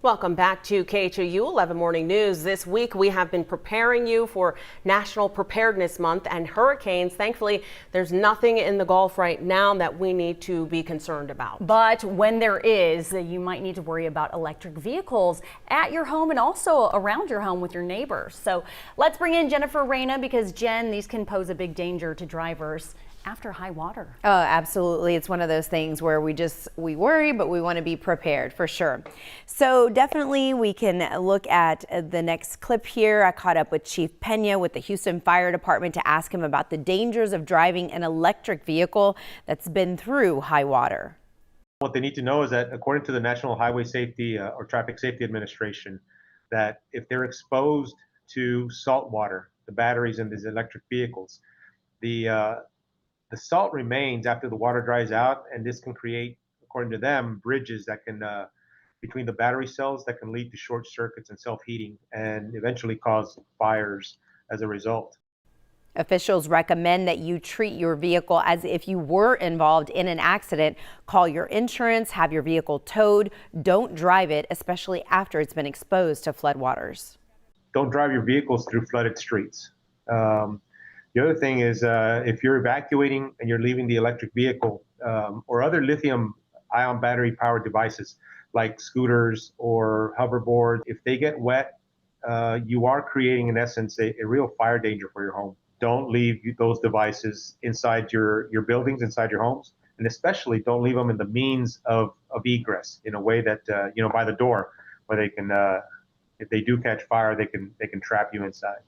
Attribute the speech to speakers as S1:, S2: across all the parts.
S1: Welcome back to KHOU 11 Morning News. This week we have been preparing you for National Preparedness Month and hurricanes. Thankfully, there's nothing in the Gulf right now that we need to be concerned about.
S2: But when there is, you might need to worry about electric vehicles at your home and also around your home with your neighbors. So let's bring in Jennifer Reyna because, Jen, these can pose a big danger to drivers after high water.
S3: Oh, absolutely. It's one of those things where we worry, but we want to be prepared for sure. So definitely we can look at the next clip here. I caught up with Chief Pena with the Houston Fire Department to ask him about the dangers of driving an electric vehicle that's been through high water.
S4: What they need to know is that according to the National Highway Safety or Traffic Safety Administration, that if they're exposed to salt water, the batteries in these electric vehicles, the salt remains after the water dries out, and this can create, according to them, bridges that can between the battery cells that can lead to short circuits and self-heating and eventually cause fires as a result.
S3: Officials recommend that you treat your vehicle as if you were involved in an accident. Call your insurance, have your vehicle towed. Don't drive it, especially after it's been exposed to floodwaters. Don't
S4: drive your vehicles through flooded streets. The other thing is if you're evacuating and you're leaving the electric vehicle or other lithium-ion battery-powered devices like scooters or hoverboards, if they get wet, you are creating, in essence, a real fire danger for your home. Don't leave those devices inside your buildings, inside your homes, and especially don't leave them in the means of egress in a way that, by the door, where they can, if they do catch fire, they can trap you inside.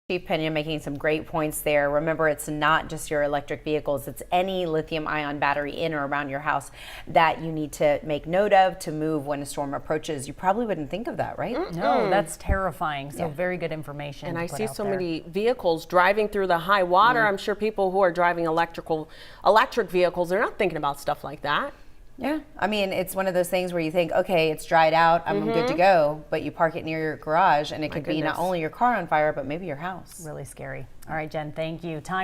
S3: Chief Pena making some great points there. Remember, it's not just your electric vehicles, it's any lithium-ion battery in or around your house that you need to make note of to move when a storm approaches. You probably wouldn't think of that, right?
S2: No, that's terrifying. So very good information.
S1: And I see so many vehicles driving through the high water. I'm sure people who are driving electric vehicles, they're not thinking about stuff like that.
S3: Yeah, I mean, it's one of those things where you think, okay, it's dried out, I'm good to go, but you park it near your garage and it could be not only your car on fire, but maybe your house.
S2: Really scary. All right, Jen, thank you. Time